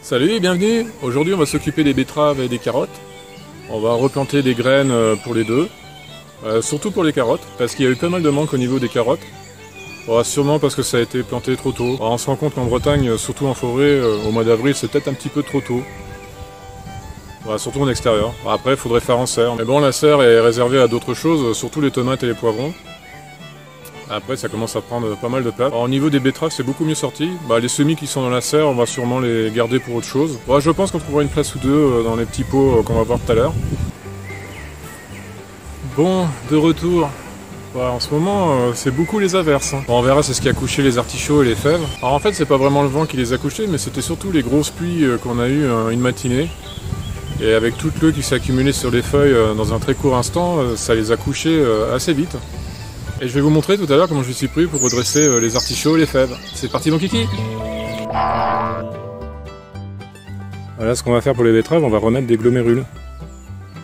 Salut et bienvenue. Aujourd'hui on va s'occuper des betteraves et des carottes. On va replanter des graines pour les deux. Surtout pour les carottes, parce qu'il y a eu pas mal de manque au niveau des carottes. Sûrement parce que ça a été planté trop tôt. On se rend compte qu'en Bretagne, surtout en forêt, au mois d'avril, c'est peut-être un petit peu trop tôt. Surtout en extérieur. Après, il faudrait faire en serre. Mais bon, la serre est réservée à d'autres choses, surtout les tomates et les poivrons. Après, ça commence à prendre pas mal de place. Au niveau des betteraves, c'est beaucoup mieux sorti. Les semis qui sont dans la serre, on va sûrement les garder pour autre chose. Je pense qu'on trouvera une place ou deux dans les petits pots qu'on va voir tout à l'heure. Bon, de retour. En ce moment, c'est beaucoup les averses. On verra c'est ce qui a couché les artichauts et les fèves. Alors en fait, c'est pas vraiment le vent qui les a couchés, mais c'était surtout les grosses pluies qu'on a eues une matinée. Et avec toute l'eau qui s'est accumulée sur les feuilles dans un très court instant, ça les a couchés assez vite. Et je vais vous montrer tout à l'heure comment je suis pris pour redresser les artichauts et les fèves. C'est parti mon kiki! Voilà ce qu'on va faire pour les betteraves, on va remettre des glomérules.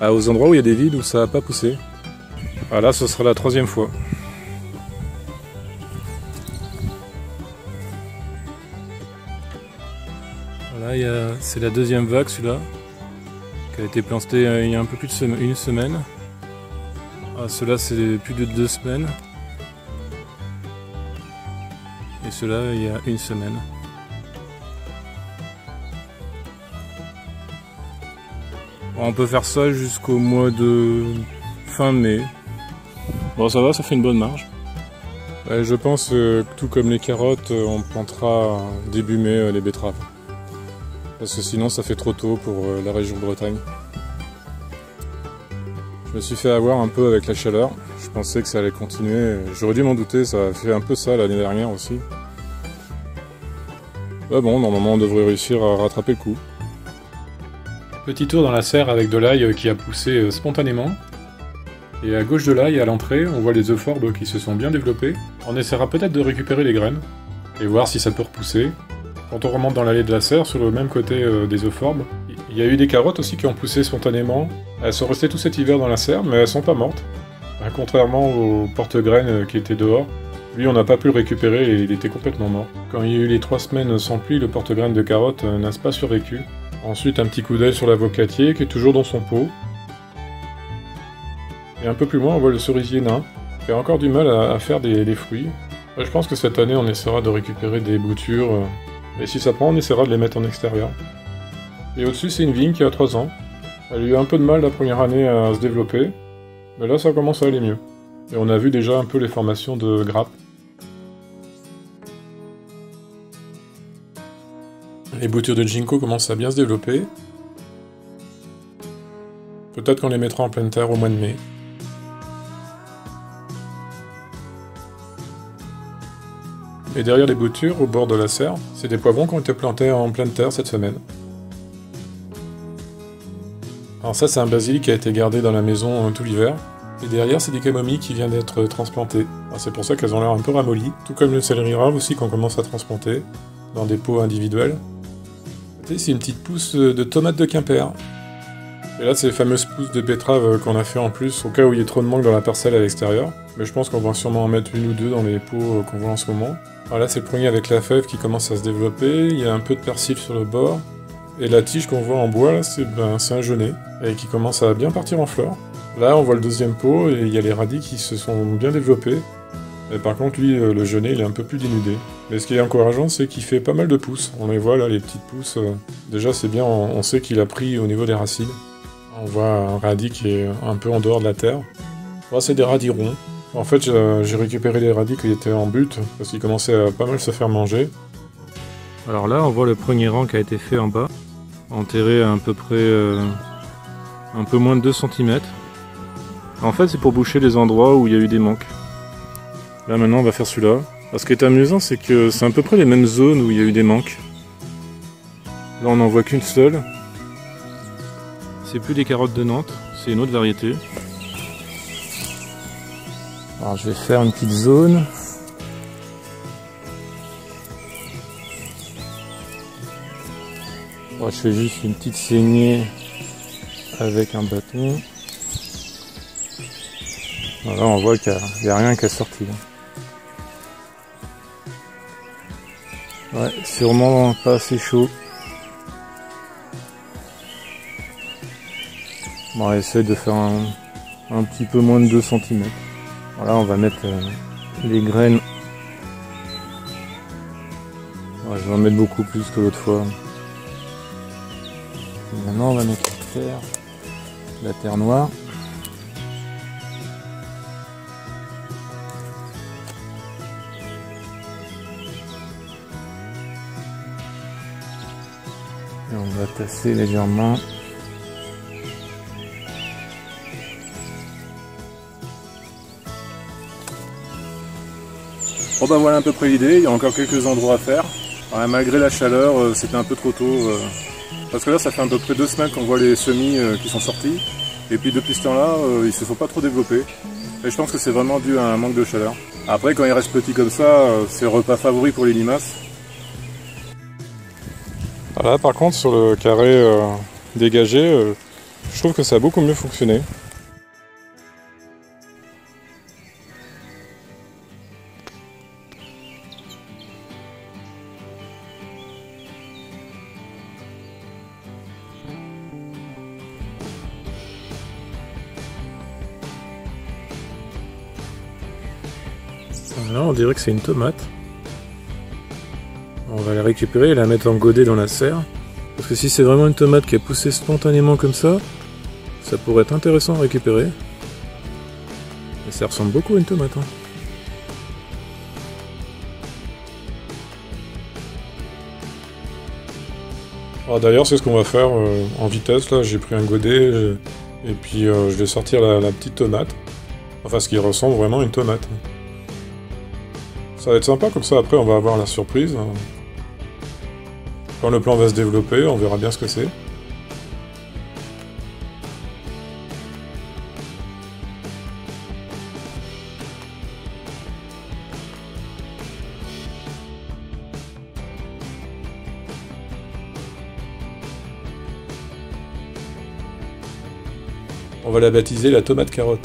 Aux endroits où il y a des vides où ça n'a pas poussé. Là ce sera la troisième fois. Voilà, c'est la deuxième vague celui-là, qui a été planté il y a un peu plus d'une semaine. Ceux-là c'est plus de 2 semaines. Et ceux-là il y a 1 semaine. On peut faire ça jusqu'au mois de fin mai. Ça va, ça fait une bonne marge. Je pense que tout comme les carottes, on plantera début mai les betteraves. Parce que sinon ça fait trop tôt pour la région de Bretagne. Je me suis fait avoir un peu avec la chaleur. Je pensais que ça allait continuer. J'aurais dû m'en douter, ça a fait un peu ça l'année dernière aussi. Bon, normalement on devrait réussir à rattraper le coup. Petit tour dans la serre avec de l'ail qui a poussé spontanément. Et à gauche de l'ail, à l'entrée, on voit les euphorbes qui se sont bien développés. On essaiera peut-être de récupérer les graines et voir si ça peut repousser. Quand on remonte dans l'allée de la serre, sur le même côté des euphorbes, il y a eu des carottes aussi qui ont poussé spontanément. Elles sont restées tout cet hiver dans la serre, mais elles sont pas mortes. Contrairement au porte-graines qui était dehors, lui on n'a pas pu le récupérer et il était complètement mort. Quand il y a eu les 3 semaines sans pluie, le porte-graines de carottes n'a pas survécu. Ensuite un petit coup d'œil sur l'avocatier qui est toujours dans son pot. Et un peu plus loin on voit le cerisier nain, qui a encore du mal à faire des fruits. Je pense que cette année on essaiera de récupérer des boutures, et si ça prend on essaiera de les mettre en extérieur. Et au-dessus c'est une vigne qui a 3 ans. Elle a eu un peu de mal la première année à se développer, mais là ça commence à aller mieux. Et on a vu déjà un peu les formations de grappes. Les boutures de ginkgo commencent à bien se développer. Peut-être qu'on les mettra en pleine terre au mois de mai. Et derrière les boutures, au bord de la serre, c'est des poivrons qui ont été plantés en pleine terre cette semaine. Alors ça c'est un basilic qui a été gardé dans la maison tout l'hiver. Et derrière c'est des camomilles qui viennent d'être transplantées. C'est pour ça qu'elles ont l'air un peu ramollies. Tout comme le céleri rave aussi qu'on commence à transplanter dans des pots individuels. C'est une petite pousse de tomates de Quimper. Et là c'est les fameuses pousses de betterave qu'on a fait en plus au cas où il y ait trop de manque dans la parcelle à l'extérieur. Mais je pense qu'on va sûrement en mettre 1 ou 2 dans les pots qu'on voit en ce moment. Alors là c'est le premier avec la fève qui commence à se développer. Il y a un peu de persil sur le bord. Et la tige qu'on voit en bois là c'est un genêt. Et qui commence à bien partir en fleurs. Là on voit le deuxième pot et il y a les radis qui se sont bien développés. Et par contre lui le genêt il est un peu plus dénudé. Mais ce qui est encourageant c'est qu'il fait pas mal de pousses. On les voit là les petites pousses. Déjà c'est bien, on sait qu'il a pris au niveau des racines. On voit un radis qui est un peu en dehors de la terre. C'est des radis ronds. En fait j'ai récupéré les radis qui étaient en butte parce qu'ils commençaient à pas mal se faire manger. Alors là on voit le premier rang qui a été fait en bas. Enterré à peu près un peu moins de 2 cm. En fait c'est pour boucher les endroits où il y a eu des manques. Là maintenant on va faire celui-là. Ce qui est amusant c'est que c'est à peu près les mêmes zones où il y a eu des manques. Là on n'en voit qu'une seule. C'est plus des carottes de Nantes, c'est une autre variété. Alors je vais faire une petite zone. Je fais juste une petite saignée avec un bâton. Là on voit qu'il n'y a rien qui est sorti. Ouais, sûrement pas assez chaud. On va essayer de faire un petit peu moins de 2 cm. Voilà, on va mettre les graines. Ouais, je vais en mettre beaucoup plus que l'autre fois. Et maintenant, on va mettre la terre noire. Et on va tasser légèrement. Bon ben voilà à peu près l'idée, il y a encore quelques endroits à faire. Alors, malgré la chaleur, c'était un peu trop tôt. Parce que là ça fait à peu près 2 semaines qu'on voit les semis qui sont sortis. Et puis depuis ce temps-là, ils se sont pas trop développés. Et je pense que c'est vraiment dû à un manque de chaleur. Après quand ils restent petits comme ça, c'est le repas favori pour les limaces. Là par contre sur le carré dégagé, je trouve que ça a beaucoup mieux fonctionné. Là on dirait que c'est une tomate. On va la récupérer et la mettre en godet dans la serre. Parce que si c'est vraiment une tomate qui a poussé spontanément comme ça pourrait être intéressant à récupérer. Et ça ressemble beaucoup à une tomate. Hein. D'ailleurs c'est ce qu'on va faire en vitesse. Là j'ai pris un godet et puis je vais sortir la petite tomate. Enfin ce qui ressemble vraiment à une tomate. Ça va être sympa comme ça, après on va avoir la surprise. Quand le plan va se développer, on verra bien ce que c'est. On va la baptiser la tomate carotte.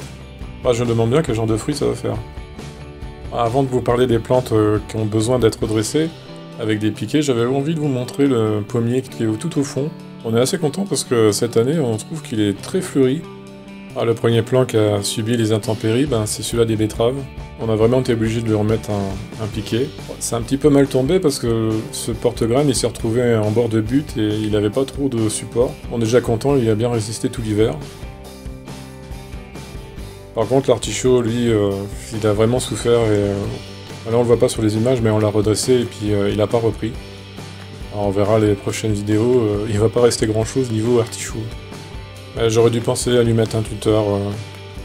Je me demande bien quel genre de fruit ça va faire. Avant de vous parler des plantes qui ont besoin d'être dressées avec des piquets, j'avais envie de vous montrer le pommier qui est tout au fond. On est assez content parce que cette année, on trouve qu'il est très fleuri. Le premier plan qui a subi les intempéries, c'est celui-là des betteraves. On a vraiment été obligé de lui remettre un piquet. C'est un petit peu mal tombé parce que ce porte-graines, il s'est retrouvé en bord de butte et il n'avait pas trop de support. On est déjà content, il a bien résisté tout l'hiver. Par contre, l'artichaut, lui, il a vraiment souffert et là on le voit pas sur les images, mais on l'a redressé et puis il n'a pas repris. Alors on verra les prochaines vidéos, il va pas rester grand chose niveau artichaut. J'aurais dû penser à lui mettre un tuteur,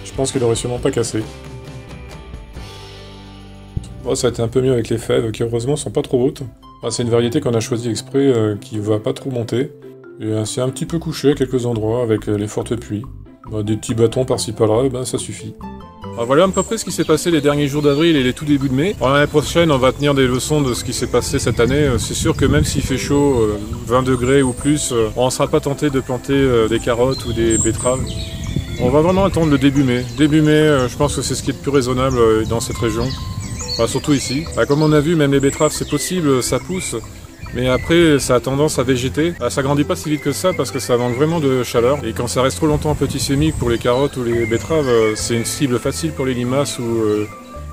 je pense qu'il aurait sûrement pas cassé. Ça a été un peu mieux avec les fèves qui heureusement sont pas trop hautes. C'est une variété qu'on a choisie exprès qui va pas trop monter. Et c'est un petit peu couché à quelques endroits avec les fortes pluies. Des petits bâtons par-ci par-là, ça suffit. Voilà à peu près ce qui s'est passé les derniers jours d'avril et les tout débuts de mai. L'année prochaine, on va tenir des leçons de ce qui s'est passé cette année. C'est sûr que même s'il fait chaud, 20 degrés ou plus, on ne sera pas tenté de planter des carottes ou des betteraves. On va vraiment attendre le début mai. Début mai, je pense que c'est ce qui est le plus raisonnable dans cette région. Surtout ici. Comme on a vu, même les betteraves, c'est possible, ça pousse. Mais après, ça a tendance à végéter. Ça grandit pas si vite que ça parce que ça manque vraiment de chaleur. Et quand ça reste trop longtemps en petit sémique pour les carottes ou les betteraves, c'est une cible facile pour les limaces ou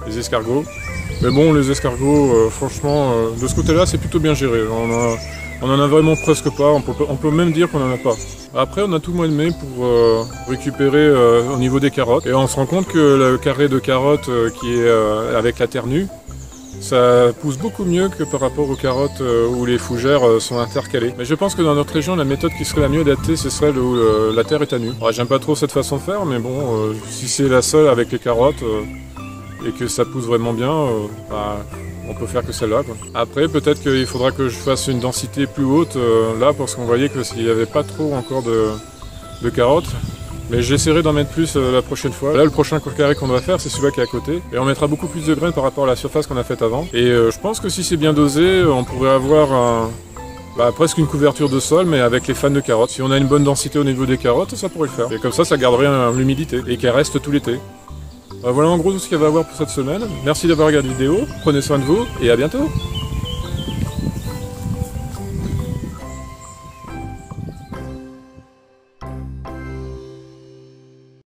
les escargots. Mais bon, les escargots, franchement, de ce côté-là, c'est plutôt bien géré. On en a vraiment presque pas, on peut même dire qu'on en a pas. Après, on a tout le mois de mai pour récupérer au niveau des carottes. Et on se rend compte que le carré de carottes qui est avec la terre nue, ça pousse beaucoup mieux que par rapport aux carottes où les fougères sont intercalées. Mais je pense que dans notre région, la méthode qui serait la mieux adaptée, ce serait où la terre est à nu. J'aime pas trop cette façon de faire, mais bon, si c'est la seule avec les carottes et que ça pousse vraiment bien, on peut faire que celle-là. Après, peut-être qu'il faudra que je fasse une densité plus haute là, parce qu'on voyait qu'il n'y avait pas trop encore de carottes. Mais j'essaierai d'en mettre plus la prochaine fois. Là, le prochain carré qu'on va faire, c'est celui-là qui est à côté. Et on mettra beaucoup plus de graines par rapport à la surface qu'on a faite avant. Et je pense que si c'est bien dosé, on pourrait avoir presque une couverture de sol, mais avec les fans de carottes. Si on a une bonne densité au niveau des carottes, ça pourrait le faire. Et comme ça garderait l'humidité et qu'elle reste tout l'été. Voilà en gros tout ce qu'il y a à voir pour cette semaine. Merci d'avoir regardé la vidéo, prenez soin de vous et à bientôt.